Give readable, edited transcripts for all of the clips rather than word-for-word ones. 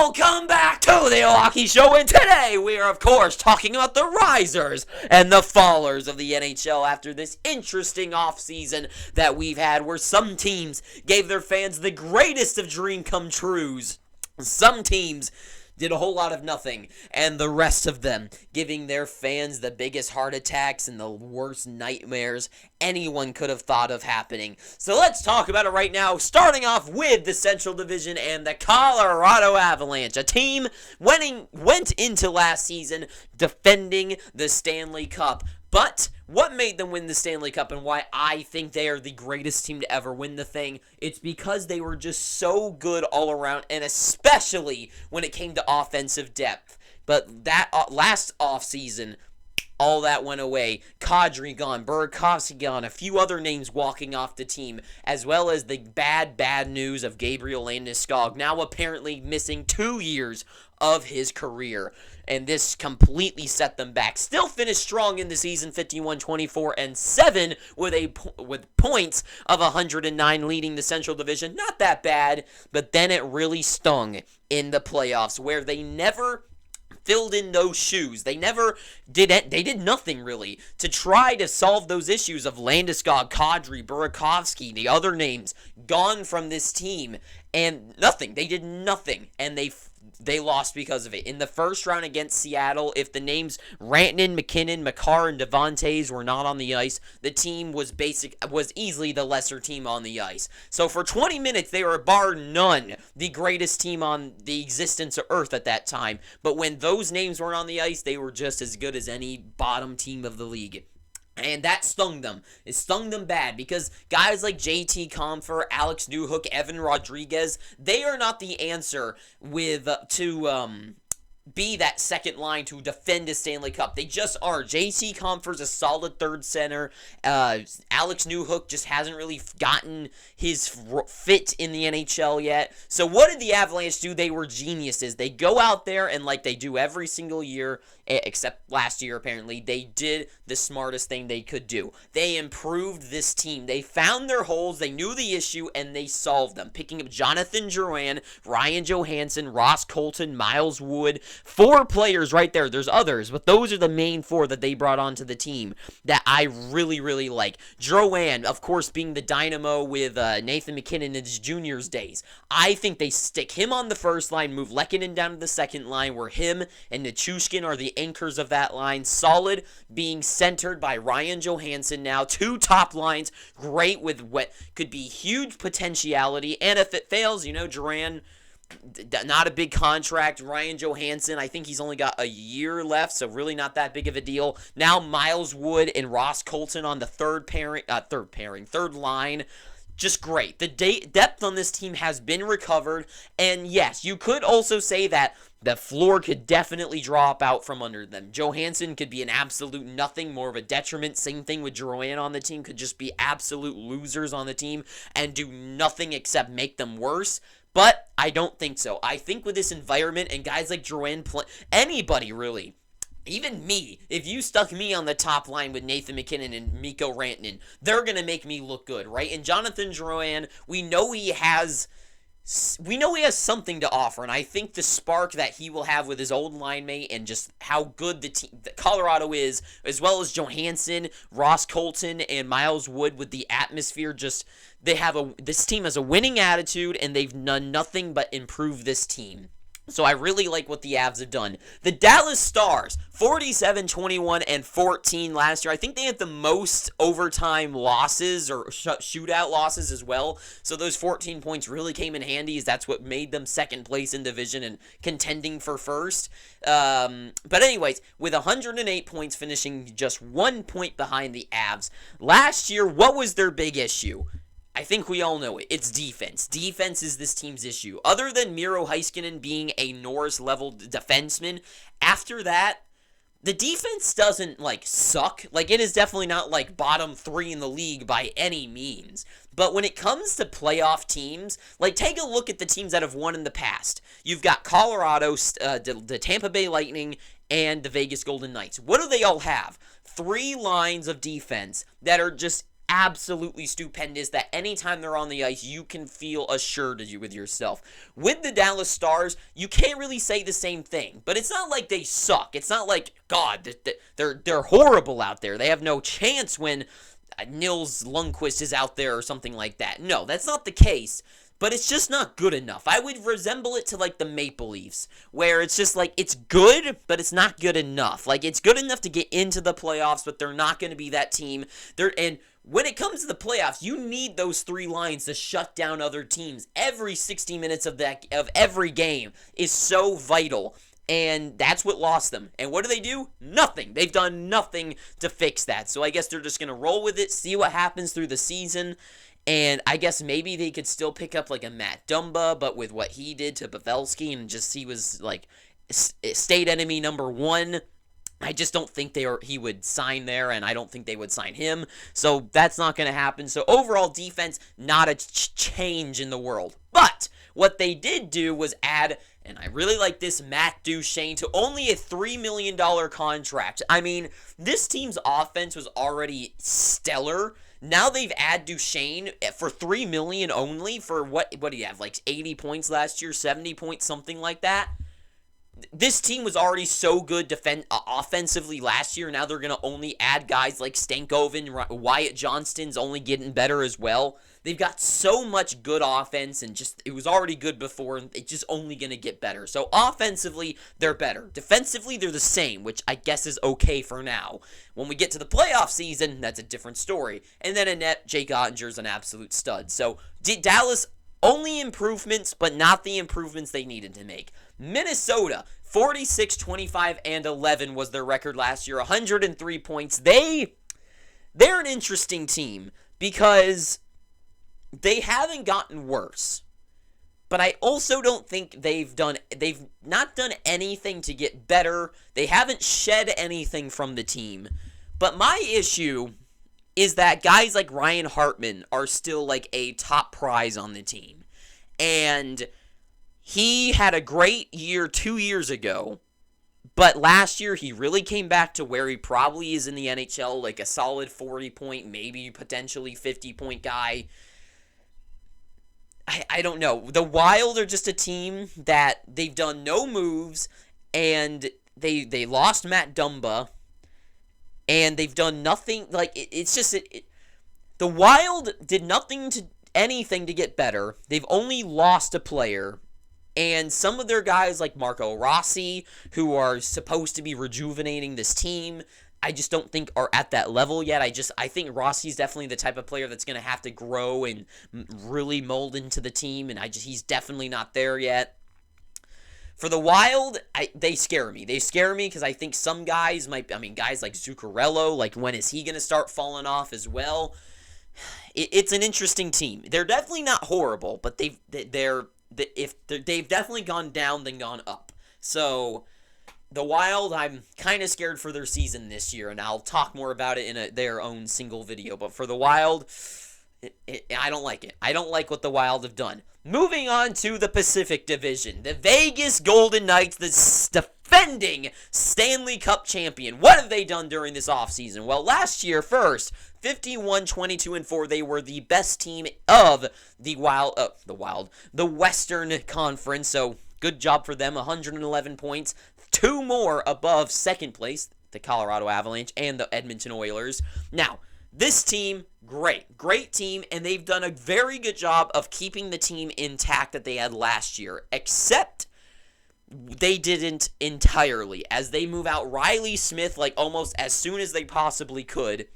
Welcome back to the Hockey Show, and today we are, of course, talking about the risers and the fallers of the NHL after this interesting offseason that we've had, where some teams gave their fans the greatest of dream come trues. Some teams did a whole lot of nothing, and the rest of them giving their fans the biggest heart attacks and the worst nightmares anyone could have thought of happening. So let's talk about it right now, starting off with the Central Division and the Colorado Avalanche, a team went into last season defending the Stanley Cup. But what made them win the Stanley Cup and why I think they are the greatest team to ever win the thing? It's because they were just so good all around, and especially when it came to offensive depth. But that last offseason, all that went away. Kadri gone, Burakovsky gone, a few other names walking off the team, as well as the bad news of Gabriel Landeskog, now apparently missing 2 years of his career. And this completely set them back. Still finished strong in the season, 51-24-7 with points of 109, leading the Central Division. Not that bad, but then it really stung in the playoffs, where they never filled in those shoes. They did nothing really to try to solve those issues of Landeskog, Kadri, Burakovsky, the other names gone from this team, and nothing. They did nothing, and they lost because of it. In the first round against Seattle, if the names Rantanen, McKinnon, Makar, and Devontae were not on the ice, the team was easily the lesser team on the ice. So for 20 minutes, they were bar none the greatest team on the existence of Earth at that time. But when those names weren't on the ice, they were just as good as any bottom team of the league. And that stung them. It stung them bad because guys like JT Compher, Alex Newhook, Evan Rodriguez, they are not the answer to be that second line to defend a Stanley Cup. They just are. JT Compher's a solid third center. Alex Newhook just hasn't really gotten his fit in the NHL yet. So what did the Avalanche do? They were geniuses. They go out there and, like they do every single year, except last year apparently, they did the smartest thing they could do. They improved this team. They found their holes, they knew the issue, and they solved them. Picking up Jonathan Drouin, Ryan Johansson, Ross Colton, Miles Wood, 4 players right there. There's others, but those are the main 4 that they brought onto the team that I really, really like. Drouin, of course, being the dynamo with Nathan McKinnon in his juniors days. I think they stick him on the first line, move Lehkonen down to the second line, where him and Nichushkin are the anchors of that line. Solid, being centered by Ryan Johansson now. 2 top lines, great with what could be huge potentiality. And if it fails, Duran, not a big contract. Ryan Johansson, I think he's only got a year left, so really not that big of a deal. Now Miles Wood and Ross Colton on the third line. Just great. The depth on this team has been recovered, and yes, you could also say that the floor could definitely drop out from under them. Johansson could be an absolute nothing, more of a detriment. Same thing with Drouin on the team, could just be absolute losers on the team and do nothing except make them worse. But I don't think so. I think with this environment and guys like Drouin, anybody really, even me, if you stuck me on the top line with Nathan McKinnon and Mikko Rantanen, they're going to make me look good, right? And Jonathan Drouin, we know he has something to offer, and I think the spark that he will have with his old line mate and just how good the team, Colorado is, as well as Johansson, Ross Colton, and Miles Wood with the atmosphere, this team has a winning attitude, and they've done nothing but improve this team. So I really like what the Avs have done. The Dallas Stars, 47-21-14 last year. I think they had the most overtime losses or shootout losses as well. So those 14 points really came in handy, as that's what made them second place in division and contending for first. But anyways, with 108 points, finishing just 1 point behind the Avs. Last year, what was their big issue? I think we all know it. It's defense. Defense is this team's issue. Other than Miro Heiskanen being a Norris-level defenseman, after that, the defense doesn't, suck. It is definitely not, bottom 3 in the league by any means. But when it comes to playoff teams, take a look at the teams that have won in the past. You've got Colorado, the Tampa Bay Lightning, and the Vegas Golden Knights. What do they all have? 3 lines of defense that are just absolutely stupendous that anytime they're on the ice, you can feel assured with yourself. With the Dallas Stars, you can't really say the same thing, but it's not like they suck. It's not like, God, they're horrible out there. They have no chance when Nils Lundqvist is out there or something like that. No, that's not the case. But it's just not good enough. I would resemble it to, like, the Maple Leafs, where it's just, like, it's good, but it's not good enough. Like, it's good enough to get into the playoffs, but they're not going to be that team. And when it comes to the playoffs, you need those three lines to shut down other teams. Every 60 minutes of every game is so vital. And that's what lost them. And what do? Nothing. They've done nothing to fix that. So I guess they're just going to roll with it, see what happens through the season. And I guess maybe they could still pick up, like, a Matt Dumba, but with what he did to Pavelski, and just he was, like, state enemy number one. I just don't think he would sign there, and I don't think they would sign him. So that's not going to happen. So overall defense, not a change in the world. But what they did do was add, and I really like this, Matt Duchene to only a $3 million contract. I mean, this team's offense was already stellar. Now they've added Duchene for $3 million only for what do you have, like 80 points last year, 70 points, something like that. This team was already so good offensively last year. Now they're going to only add guys like Stankoven. Wyatt Johnston's only getting better as well. They've got so much good offense, and just it was already good before, and it's just only going to get better. So offensively, they're better. Defensively, they're the same, which I guess is okay for now. When we get to the playoff season, that's a different story. And then in net, Jake Ottinger's an absolute stud. So Dallas, only improvements, but not the improvements they needed to make. Minnesota, 46, 25, and 11 was their record last year, 103 points. They're an interesting team because they haven't gotten worse. But I also don't think they've not done anything to get better. They haven't shed anything from the team. But my issue is that guys like Ryan Hartman are still like a top prize on the team. And he had a great year 2 years ago, but last year he really came back to where he probably is in the NHL, like a solid 40-point, maybe potentially 50-point guy. I don't know. The Wild are just a team that they've done no moves, and they lost Matt Dumba, and they've done nothing. Like, it's just... the Wild did anything to get better. They've only lost a player. And some of their guys like Marco Rossi, who are supposed to be rejuvenating this team, I just don't think are at that level yet. I think Rossi's definitely the type of player that's going to have to grow and really mold into the team, and he's definitely not there yet. For the Wild, they scare me. They scare me because I think some guys guys like Zuccarello, like when is he going to start falling off as well? It's an interesting team. They're definitely not horrible, but they've definitely gone down than gone up. So the Wild, I'm kind of scared for their season this year, and I'll talk more about it in their own single video. But for the Wild, I don't like it. I don't like what the Wild have done. Moving on to the Pacific Division, the Vegas Golden Knights, the defending Stanley Cup champion. What have they done during this offseason? Well, last year, first, 51, 22, and 4. They were the best team of the Western Conference. So good job for them. 111 points, 2 more above second place, the Colorado Avalanche and the Edmonton Oilers. Now, this team, great team, and they've done a very good job of keeping the team intact that they had last year, except they didn't entirely, as they move out Riley Smith like almost as soon as they possibly could,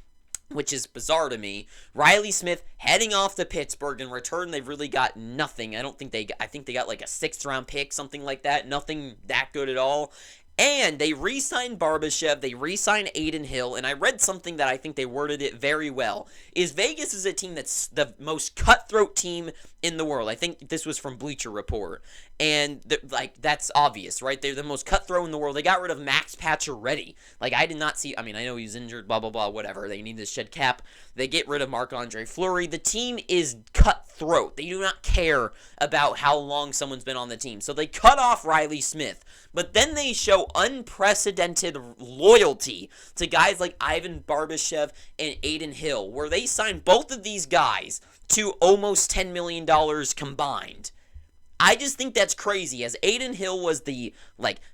which is bizarre to me. Riley Smith heading off to Pittsburgh. In return, they've really got nothing. I think they got like a 6th-round pick, something like that. Nothing that good at all. And they re-signed Barbashev, they re-signed Aiden Hill, and I read something that I think they worded it very well, is Vegas is a team that's the most cutthroat team in the world. I think this was from Bleacher Report. And, that's obvious, right? They're the most cutthroat in the world. They got rid of Max Pacioretty. I did not see... I know he's injured, blah, blah, blah, whatever. They need to shed cap. They get rid of Marc-Andre Fleury. The team is cutthroat. They do not care about how long someone's been on the team. So they cut off Riley Smith. But then they show unprecedented loyalty to guys like Ivan Barbashev and Adin Hill, where they signed both of these guys to almost $10 million combined. I just think that's crazy, as Adin Hill was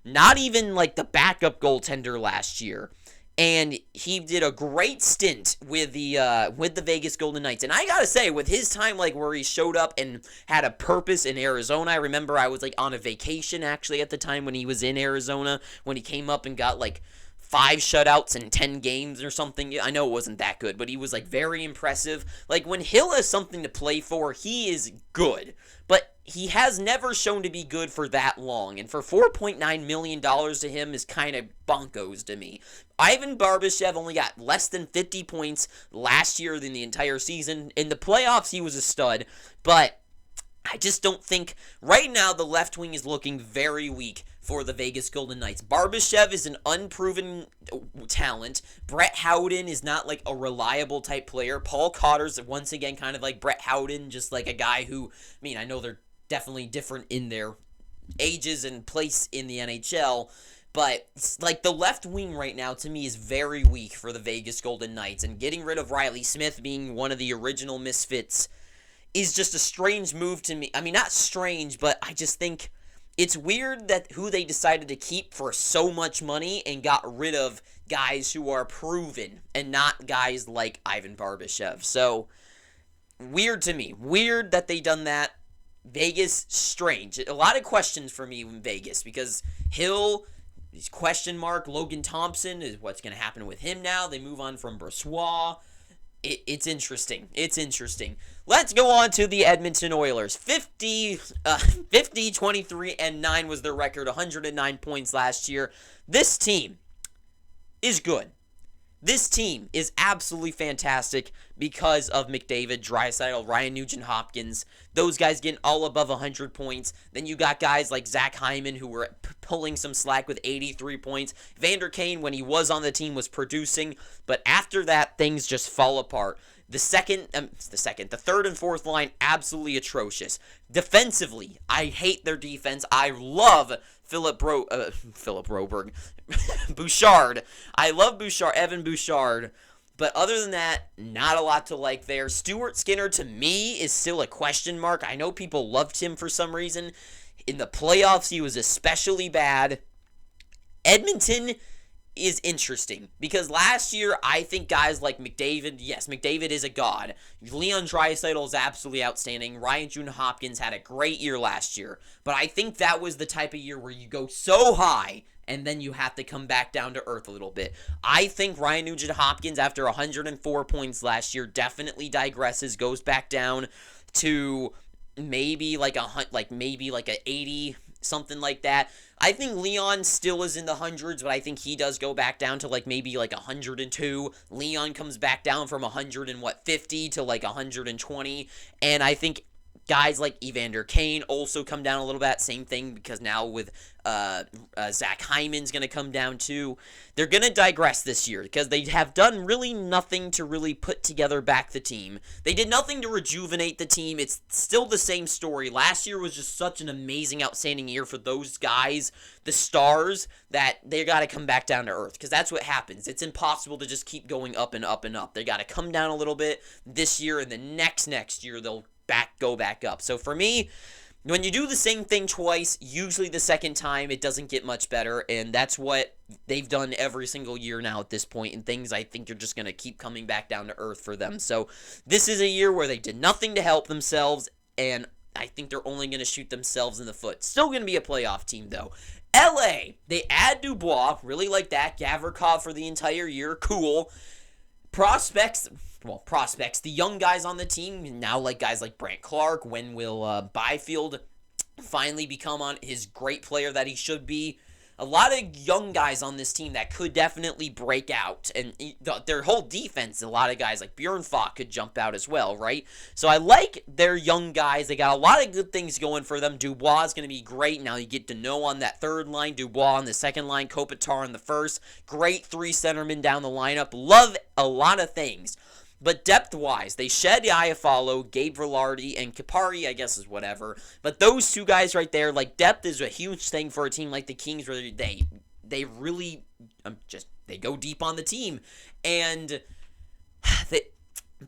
not even the backup goaltender last year. And he did a great stint with the Vegas Golden Knights. And I gotta say, with his time, where he showed up and had a purpose in Arizona, I remember I was, on a vacation, actually, at the time when he was in Arizona, when he came up and got, 5 shutouts in 10 games or something. I know it wasn't that good, but he was, very impressive. When Hill has something to play for, he is good. But he has never shown to be good for that long, and for $4.9 million to him is kind of bonkos to me. Ivan Barbashev only got less than 50 points last year in the entire season. In the playoffs, he was a stud, but I just don't think, right now, the left wing is looking very weak for the Vegas Golden Knights. Barbashev is an unproven talent. Brett Howden is not a reliable type player. Paul Cotter's once again kind of like Brett Howden, just a guy who, I know they're definitely different in their ages and place in the NHL, but the left wing right now to me is very weak for the Vegas Golden Knights, and getting rid of Riley Smith, being one of the original misfits, is just a strange move to me. Not strange, but I just think it's weird that who they decided to keep for so much money and got rid of guys who are proven and not guys like Ivan Barbashev. So, weird to me. Weird that they done that. Vegas, strange. A lot of questions for me in Vegas, because Hill, question mark. Logan Thompson is what's going to happen with him now. They move on from Brossois. It's interesting. It's interesting. Let's go on to the Edmonton Oilers. 50, 23, and 9 was their record. 109 points last year. This team is good. This team is absolutely fantastic because of McDavid, Draisaitl, Ryan Nugent-Hopkins. Those guys getting all above 100 points. Then you got guys like Zach Hyman, who were pulling some slack with 83 points. Vander Kane, when he was on the team, was producing. But after that, things just fall apart. The third and fourth line, absolutely atrocious. Defensively, I hate their defense. I love Philip Broberg. Bouchard. I love Bouchard, Evan Bouchard. But other than that, not a lot to like there. Stuart Skinner, to me, is still a question mark. I know people loved him for some reason. In the playoffs, he was especially bad. Edmonton is interesting, because last year, I think guys like McDavid, yes, McDavid is a god. Leon Draisaitl is absolutely outstanding. Ryan Nugent-Hopkins had a great year last year. But I think that was the type of year where you go so high, and then you have to come back down to earth a little bit. I think Ryan Nugent-Hopkins, after 104 points last year, definitely digresses, goes back down to maybe a 80, something like that. I think Leon still is in the hundreds, but I think he does go back down to maybe 102. Leon comes back down from 150 to 120, and I think guys like Evander Kane also come down a little bit. Same thing, because now with Zach Hyman's going to come down too. They're going to digress this year because they have done really nothing to really put together back the team. They did nothing to rejuvenate the team. It's still the same story. Last year was just such an amazing, outstanding year for those guys, the stars, that they got to come back down to earth, because that's what happens. It's impossible to just keep going up and up and up. They got to come down a little bit this year, and the next year they'll go back up. So for me, when you do the same thing twice, usually the second time it doesn't get much better, and that's what they've done every single year now at this point, and things I think are just going to keep coming back down to earth for them. So this is a year where they did nothing to help themselves, and I think they're only going to shoot themselves in the foot. Still going to be a playoff team, though. LA, they add Dubois, really like that. Gavrikov for the entire year, cool. Prospects, the young guys on the team, now guys like Brant Clark. When will Byfield finally become on his great player that he should be? A lot of young guys on this team that could definitely break out. And their whole defense, a lot of guys like Bjorn Falk could jump out as well, right? So I like their young guys. They got a lot of good things going for them. Dubois is going to be great. Now you get to know on that third line, Dubois on the second line, Kopitar on the first. Great three centermen down the lineup. Love a lot of things. But depth-wise, they shed Iafallo, Gabe Velarde, and Kupari, I guess is whatever. But those two guys right there, depth is a huge thing for a team like the Kings, where they really they go deep on the team, and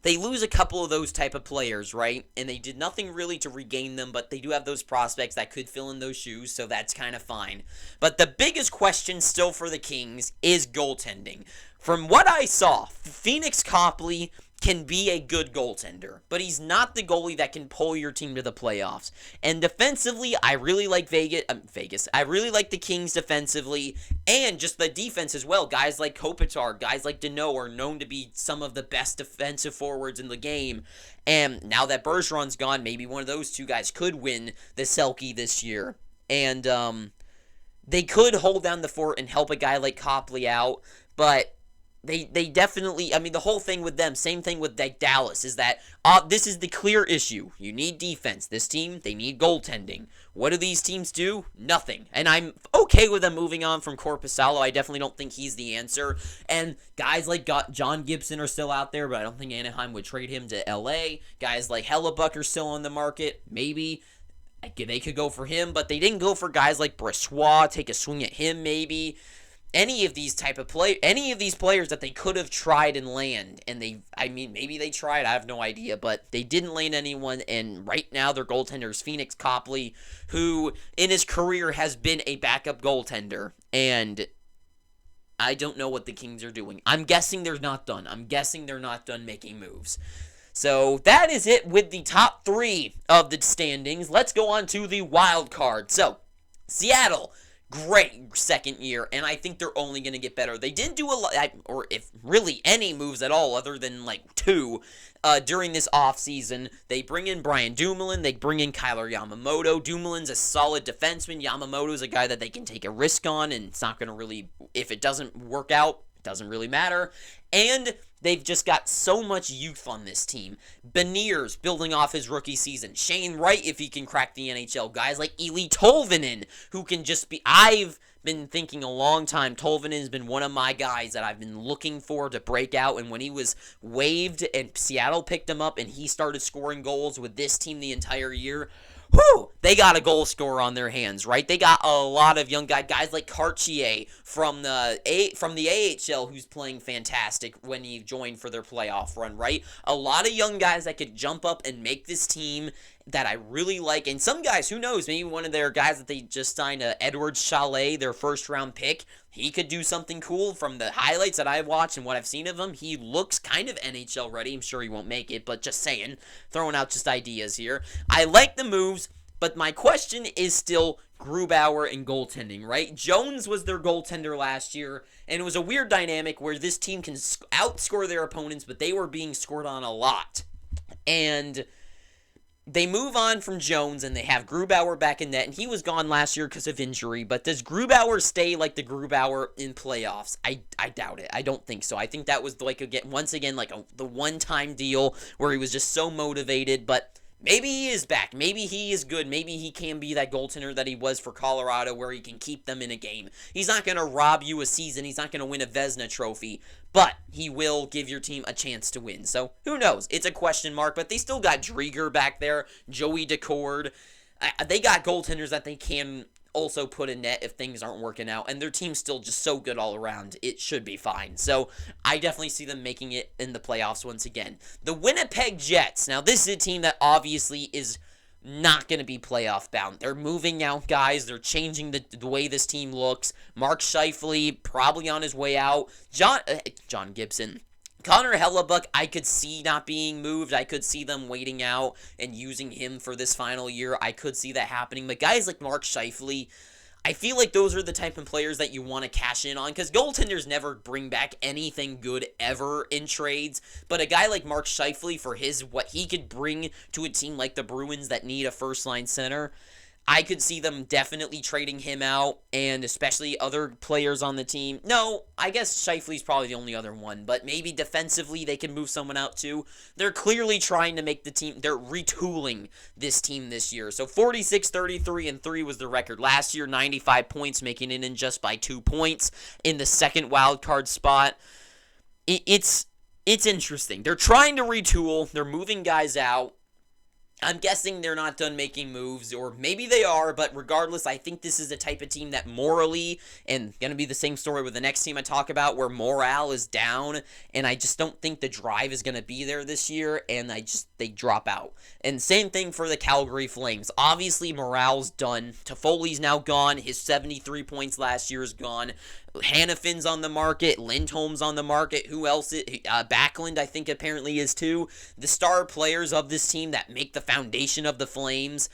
they lose a couple of those type of players, right? And they did nothing really to regain them, but they do have those prospects that could fill in those shoes, so that's kind of fine. But the biggest question still for the Kings is goaltending. From what I saw, Phoenix Copley can be a good goaltender, but he's not the goalie that can pull your team to the playoffs. And defensively, I really like Vegas. I really like the Kings defensively, and just the defense as well. Guys like Kopitar, guys like Deneau are known to be some of the best defensive forwards in the game. And now that Bergeron's gone, maybe one of those two guys could win the Selke this year. And they could hold down the fort and help a guy like Copley out, but They definitely, I mean, the whole thing with them, same thing with Dallas, is that this is the clear issue. You need defense. This team, they need goaltending. What do these teams do? Nothing. And I'm okay with them moving on from Korpisalo. I definitely don't think he's the answer. And guys like John Gibson are still out there, but I don't think Anaheim would trade him to LA. Guys like Hellebuck are still on the market. Maybe they could go for him, but they didn't go for guys like Bressois, take a swing at him maybe. Any of these players that they could have tried and land, and maybe they tried, I have no idea, but they didn't land anyone, and right now their goaltender is Phoenix Copley, who in his career has been a backup goaltender, and I don't know what the Kings are doing. I'm guessing they're not done. I'm guessing they're not done making moves. So that is it with the top 3 of the standings. Let's go on to the wild card. So, Seattle, great second year, and I think they're only going to get better. They didn't do a lot, or if really any moves at all, other than like 2 during this offseason. They bring in Brian Dumoulin, they bring in Kyler Yamamoto. Dumoulin's a solid defenseman. Yamamoto's a guy that they can take a risk on, and it's not going to really, if it doesn't work out, it doesn't really matter. And they've just got so much youth on this team. Beniers building off his rookie season. Shane Wright, if he can crack the NHL. Guys like Eeli Tolvanen, who can just be... I've been thinking a long time. Tolvanen has been one of my guys that I've been looking for to break out. And when he was waived and Seattle picked him up and he started scoring goals with this team the entire year... Whew, they got a goal scorer on their hands, right? They got a lot of young guys like Cartier from the AHL, who's playing fantastic when he joined for their playoff run, right? A lot of young guys that could jump up and make this team that I really like. And some guys, who knows, maybe one of their guys that they just signed, Edward Chalet, their first-round pick, he could do something cool. From the highlights that I've watched and what I've seen of him, he looks kind of NHL ready. I'm sure he won't make it, but just saying, throwing out just ideas here. I like the moves, but my question is still Grubauer and goaltending, right? Jones was their goaltender last year, and it was a weird dynamic where this team can outscore their opponents, but they were being scored on a lot. And they move on from Jones, and they have Grubauer back in net, and he was gone last year because of injury. But does Grubauer stay like the Grubauer in playoffs? I doubt it. I don't think so. I think that was like the one-time deal where he was just so motivated. But maybe he is back. Maybe he is good. Maybe he can be that goaltender that he was for Colorado, where he can keep them in a game. He's not going to rob you a season. He's not going to win a Vezina trophy, but he will give your team a chance to win. So who knows? It's a question mark, but they still got Drieger back there, Joey Decord. They got goaltenders that they can also put in net if things aren't working out, and their team's still just so good all around. It should be fine. So I definitely see them making it in the playoffs once again. The Winnipeg Jets. Now, this is a team that obviously is not going to be playoff bound. They're moving out guys. They're changing the way this team looks. Mark Scheifele probably on his way out. John Gibson. Connor Hellebuck, I could see not being moved. I could see them waiting out and using him for this final year. I could see that happening. But guys like Mark Scheifele, I feel like those are the type of players that you want to cash in on, because goaltenders never bring back anything good ever in trades. But a guy like Mark Scheifele, for what he could bring to a team like the Bruins that need a first-line center, I could see them definitely trading him out, and especially other players on the team. No, I guess Scheifele's probably the only other one, but maybe defensively they can move someone out too. They're clearly trying to make the team, they're retooling this team this year. So 46-33-3 was the record. Last year, 95 points, making it in just by 2 points in the second wild card spot. It's interesting. They're trying to retool. They're moving guys out. I'm guessing they're not done making moves, or maybe they are, but regardless, I think this is a type of team that morally, and going to be the same story with the next team I talk about, where morale is down, and I just don't think the drive is going to be there this year, and they drop out. And same thing for the Calgary Flames. Obviously, morale's done. Toffoli's now gone. His 73 points last year is gone. Hannafin's on the market. Lindholm's on the market. Who else? Backlund, I think, apparently is too. The star players of this team that make the foundation of the Flames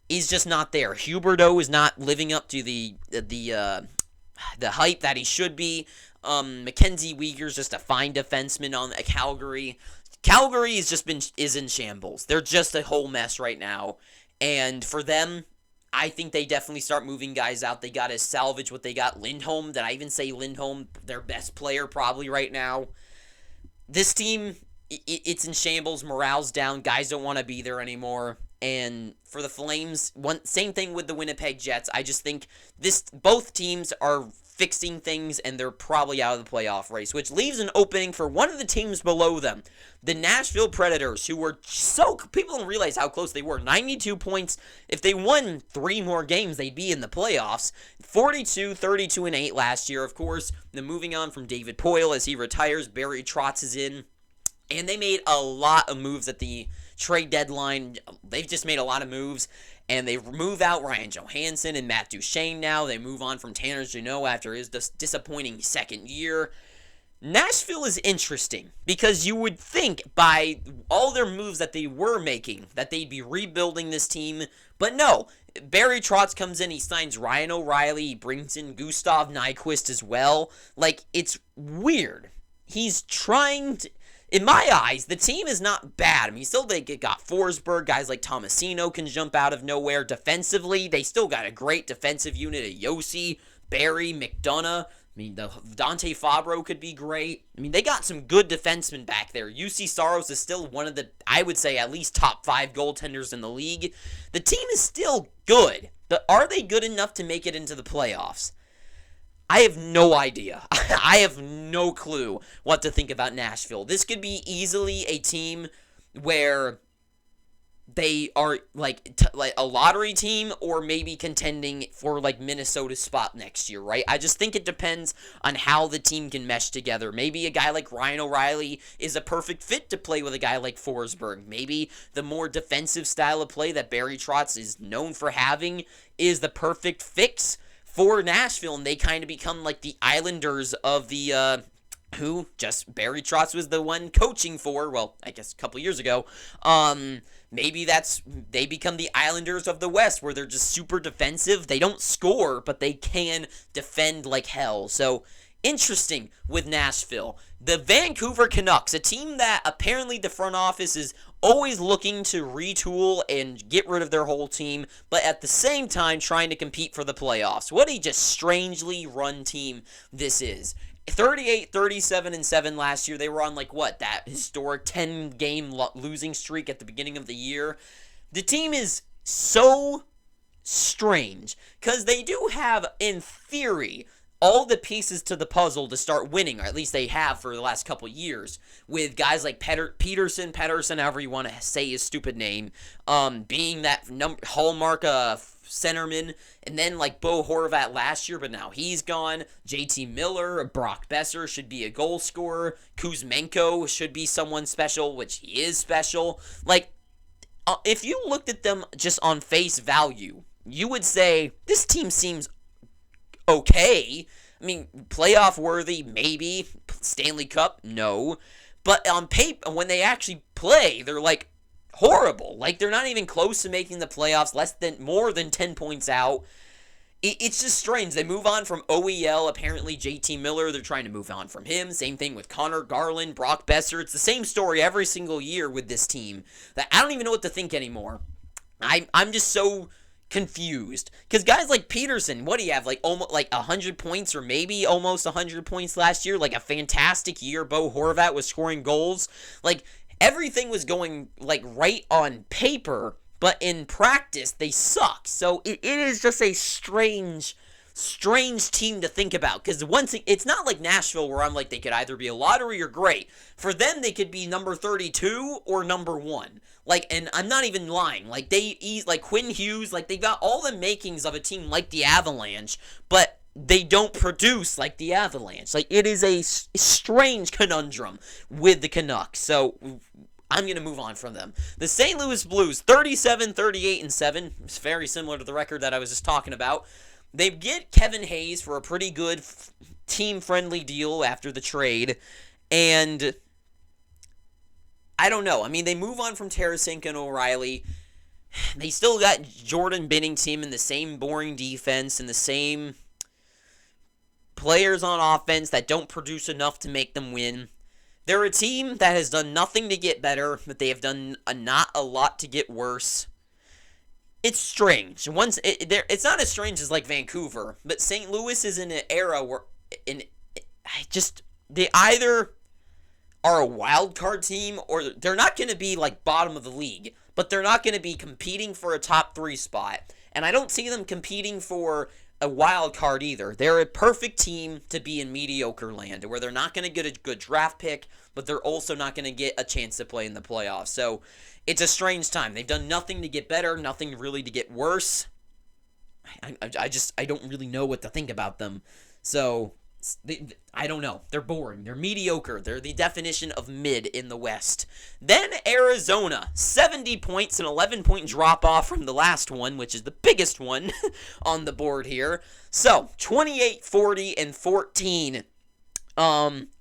is just not there. Huberdeau is not living up to the hype that he should be. Mackenzie Weegar's just a fine defenseman on Calgary. Calgary is in shambles. They're just a whole mess right now, and for them, I think they definitely start moving guys out. They got to salvage what they got. Lindholm, did I even say Lindholm? Their best player probably right now. This team, it's in shambles. Morale's down. Guys don't want to be there anymore. And for the Flames, same thing with the Winnipeg Jets. I just think both teams are fixing things, and they're probably out of the playoff race, which leaves an opening for one of the teams below them, the Nashville Predators, who were people don't realize how close they were. 92 points. If they won 3 more games, they'd be in the playoffs. 42, 32, and 8 last year, of course. Then moving on from David Poile as he retires, Barry Trotz is in. And they made a lot of moves at the trade deadline. They've just made a lot of moves. And they move out Ryan Johansson and Matt Duchene now. They move on from Tanner Jeannot after his disappointing second year. Nashville is interesting because you would think by all their moves that they were making that they'd be rebuilding this team. But no, Barry Trotz comes in, he signs Ryan O'Reilly, he brings in Gustav Nyquist as well. Like, it's weird. He's trying to... In my eyes, the team is not bad. I mean, still they got Forsberg, guys like Tomasino can jump out of nowhere. Defensively, they still got a great defensive unit of Yossi, Barry, McDonough. I mean, the Dante Fabro could be great. I mean, they got some good defensemen back there. UC Saros is still one of the, I would say, at least top 5 goaltenders in the league. The team is still good, but are they good enough to make it into the playoffs? I have no idea. I have no clue what to think about Nashville. This could be easily a team where they are like a lottery team, or maybe contending for like Minnesota's spot next year, right? I just think it depends on how the team can mesh together. Maybe a guy like Ryan O'Reilly is a perfect fit to play with a guy like Forsberg. Maybe the more defensive style of play that Barry Trotz is known for having is the perfect fix for Nashville, and they kind of become like the Islanders of the, who just Barry Trotz was the one coaching for, well, I guess a couple years ago. Maybe they become the Islanders of the West, where they're just super defensive. They don't score, but they can defend like hell. So, interesting with Nashville. The Vancouver Canucks, a team that apparently the front office is always looking to retool and get rid of their whole team, but at the same time trying to compete for the playoffs. What a just strangely run team this is. 38, 37, and 7 last year. They were on that historic 10-game losing streak at the beginning of the year. The team is so strange because they do have, in theory, all the pieces to the puzzle to start winning, or at least they have for the last couple years, with guys like Pedersen, however you want to say his stupid name, being that hallmark centerman, and then like Bo Horvat last year, but now he's gone. JT Miller, Brock Besser should be a goal scorer. Kuzmenko should be someone special, which he is special. If you looked at them just on face value, you would say, this team seems okay. I mean, playoff worthy, maybe. Stanley Cup, no. But on paper, when they actually play, they're horrible. They're not even close to making the playoffs, more than 10 points out. It's just strange. They move on from OEL, apparently JT Miller, they're trying to move on from him. Same thing with Connor Garland, Brock Besser. It's the same story every single year with this team that I don't even know what to think anymore. I'm just so confused, because guys like Peterson, what do you have, almost 100 points, or maybe almost 100 points last year, a fantastic year. Bo Horvat was scoring goals, everything was going right on paper, but in practice they suck. So it is just a strange strange team to think about, because it's not like Nashville where I'm like they could either be a lottery or great. For them, they could be number 32 or number 1. Like, and I'm not even lying. Like, like Quinn Hughes, like they got all the makings of a team like the Avalanche, but they don't produce like the Avalanche. Like, it is a strange conundrum with the Canucks. So I'm going to move on from them. The St. Louis Blues, 37, 38, and 7. It's very similar to the record that I was just talking about. They get Kevin Hayes for a pretty good team-friendly deal after the trade. And I don't know. I mean, they move on from Tarasenko and O'Reilly. They still got Jordan Binnington in the same boring defense and the same players on offense that don't produce enough to make them win. They're a team that has done nothing to get better, but they have done not a lot to get worse. It's strange. It's not as strange as like Vancouver, but St. Louis is in an era where they either are a wild card team or they're not going to be like bottom of the league, but they're not going to be competing for a top 3 spot. And I don't see them competing for a wild card either. They're a perfect team to be in mediocre land, where they're not going to get a good draft pick, but they're also not going to get a chance to play in the playoffs. So it's a strange time. They've done nothing to get better, nothing really to get worse. I don't really know what to think about them. So I don't know. They're boring. They're mediocre. They're the definition of mid in the West. Then Arizona, 70 points, an 11-point drop-off from the last one, which is the biggest one on the board here. So, 28, 40, and 14.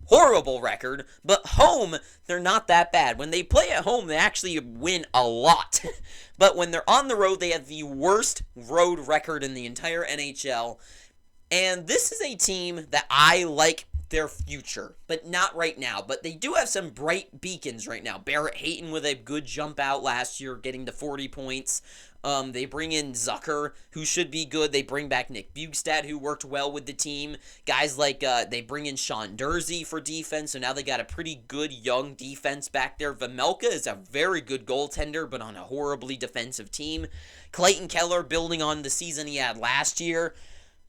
Horrible record, but home, they're not that bad. When they play at home, they actually win a lot. But when they're on the road, they have the worst road record in the entire NHL. And this is a team that I like their future, but not right now. But they do have some bright beacons right now. Barrett Hayton with a good jump out last year, getting to 40 points. They bring in Zucker, who should be good. They bring back Nick Bjugstad, who worked well with the team. Guys like, they bring in Sean Durzi for defense, so now they got a pretty good young defense back there. Vemelka is a very good goaltender, but on a horribly defensive team. Clayton Keller building on the season he had last year.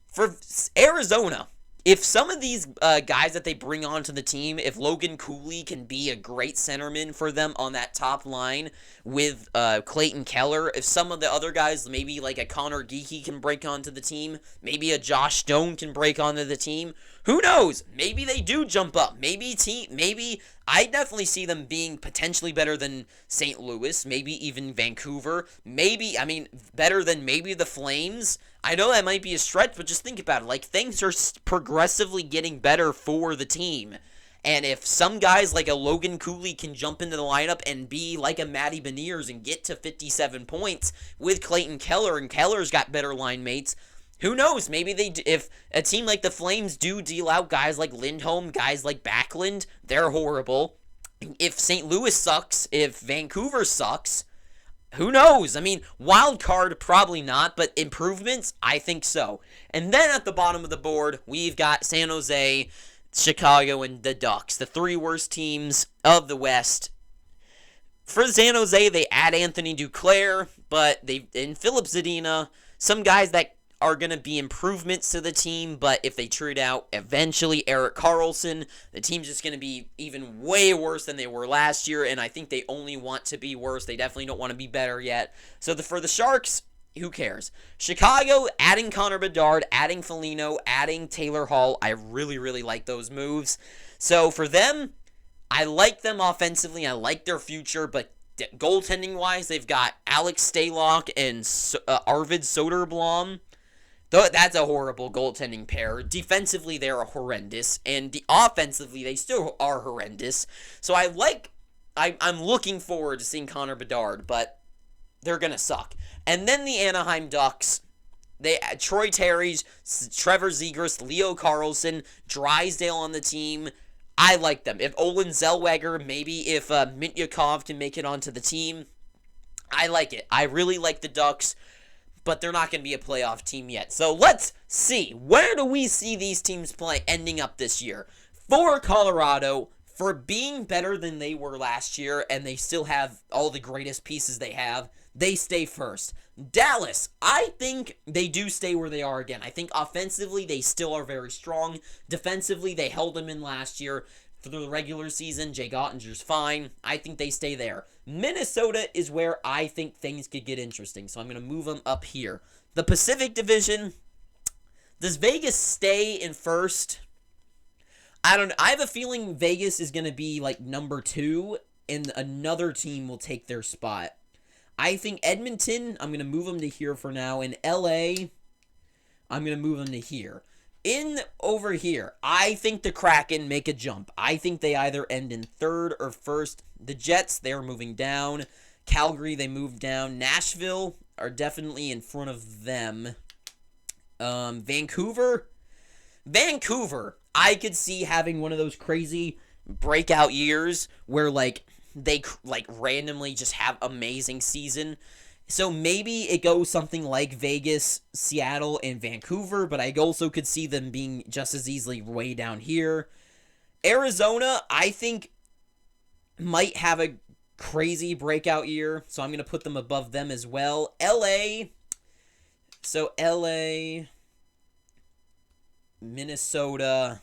For Arizona, if some of these guys that they bring onto the team, if Logan Cooley can be a great centerman for them on that top line with Clayton Keller, if some of the other guys, maybe like a Connor Geekie can break onto the team, maybe a Josh Stone can break onto the team, who knows? Maybe they do jump up. Maybe I definitely see them being potentially better than St. Louis, maybe even Vancouver, better than maybe the Flames. I know that might be a stretch, but just think about it. Like, things are progressively getting better for the team. And if some guys like a Logan Cooley can jump into the lineup and be like a Matty Beniers and get to 57 points with Clayton Keller, and Keller's got better line mates, who knows? Maybe if a team like the Flames do deal out guys like Lindholm, guys like Backlund, they're horrible. If St. Louis sucks, if Vancouver sucks, who knows? I mean, wild card, probably not, but improvements, I think so. And then at the bottom of the board, we've got San Jose, Chicago, and the Ducks, the 3 worst teams of the West. For San Jose, they add Anthony Duclair, but in Philip Zadina, some guys that are going to be improvements to the team, but if they trade out eventually Erik Karlsson, the team's just going to be even way worse than they were last year, and I think they only want to be worse. They definitely don't want to be better yet. So for the Sharks, who cares? Chicago, adding Connor Bedard, adding Foligno, adding Taylor Hall. I really, really like those moves. So for them, I like them offensively. I like their future, but goaltending-wise, they've got Alex Stalock and Arvid Soderblom. That's a horrible goaltending pair. Defensively, they're horrendous, and offensively, they still are horrendous. So I'm looking forward to seeing Connor Bedard, but they're gonna suck. And then the Anaheim Ducks, they Troy Terry, Trevor Zegras, Leo Carlsson, Drysdale on the team. I like them. If Olin Zellweger, maybe if Mityakov can make it onto the team, I like it. I really like the Ducks, but they're not going to be a playoff team yet. So let's see. Where do we see these teams ending up this year? For Colorado, for being better than they were last year, and they still have all the greatest pieces they have, they stay first. Dallas, I think they do stay where they are again. I think offensively, they still are very strong. Defensively, they held them in last year. For the regular season, Jake Ottinger's fine. I think they stay there. Minnesota is where I think things could get interesting, so I'm going to move them up here. The Pacific Division, does Vegas stay in first? I don't know. I have a feeling Vegas is going to be like number 2, and another team will take their spot. I think Edmonton, I'm going to move them to here for now. In LA, I'm going to move them to here. Over here, I think the Kraken make a jump. I think they either end in third or first. The Jets, they're moving down. Calgary, they moved down. Nashville are definitely in front of them. Vancouver, I could see having one of those crazy breakout years where they randomly just have amazing season. So maybe it goes something like Vegas, Seattle, and Vancouver, but I also could see them being just as easily way down here. Arizona, I think, might have a crazy breakout year, so I'm going to put them above them as well. LA, Minnesota,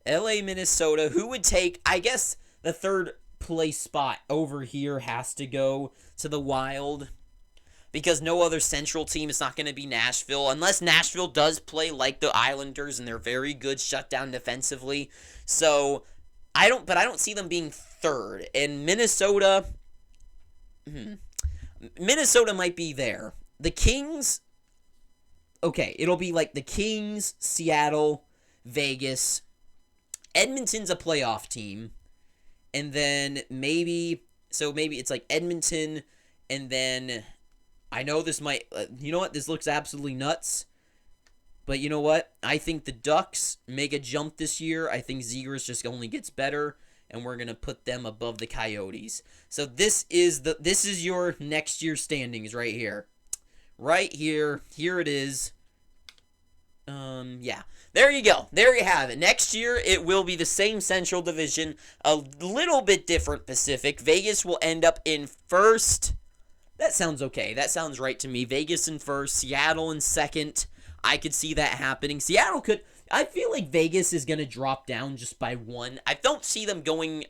LA, Minnesota, who would take, I guess, the third place spot over here has to go to the Wild, because no other central team is not going to be Nashville, unless Nashville does play like the Islanders and they're very good shut down defensively. So I don't see them being third. And Minnesota might be there. The Kings, okay, it'll be like the Kings, Seattle, Vegas. Edmonton's a playoff team. And then maybe it's like Edmonton, and then I know this might, you know what, this looks absolutely nuts, but you know what, I think the Ducks make a jump this year. I think Zegras just only gets better, and we're going to put them above the Coyotes. So this is your next year standings right here. Right here. Here it is. Yeah. There you go. There you have it. Next year, it will be the same Central Division, a little bit different Pacific. Vegas will end up in first. That sounds okay. That sounds right to me. Vegas in first, Seattle in second. I could see that happening. Seattle could. I feel like Vegas is going to drop down just by 1. I don't see them winning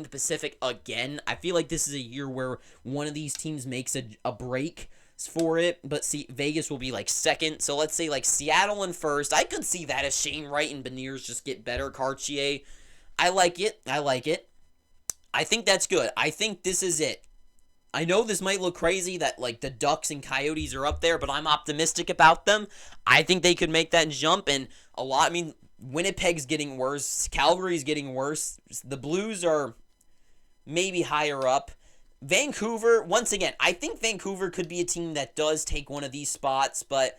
the Pacific again. I feel like this is a year where one of these teams makes a break for it, but see, Vegas will be like second, so let's say like Seattle in first. I could see that if Shane Wright and Beniers just get better. Cartier, I like it. I think that's good. I think this is it. I know this might look crazy that like the Ducks and Coyotes are up there, but I'm optimistic about them. I think they could make that jump, and Winnipeg's getting worse. Calgary's getting worse. The Blues are maybe higher up. Vancouver, once again, I think Vancouver could be a team that does take one of these spots, but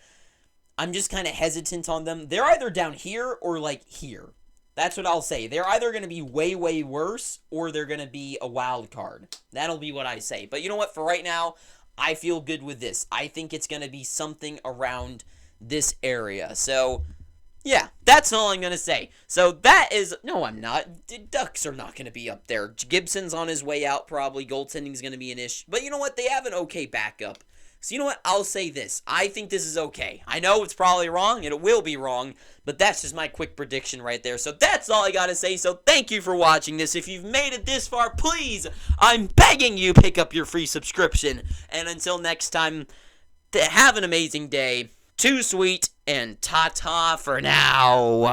I'm just kind of hesitant on them. They're either down here or like here. That's what I'll say. They're either going to be way, way worse, or they're going to be a wild card. That'll be what I say. But you know what? For right now, I feel good with this. I think it's going to be something around this area. So yeah, that's all I'm going to say. So that is, no, I'm not. The Ducks are not going to be up there. Gibson's on his way out probably. Goaltending's going to be an issue. But you know what? They have an okay backup. So you know what? I'll say this. I think this is okay. I know it's probably wrong, and it will be wrong, but that's just my quick prediction right there. So that's all I got to say. So thank you for watching this. If you've made it this far, please, I'm begging you, pick up your free subscription. And until next time, have an amazing day. Too sweet, and ta-ta for now.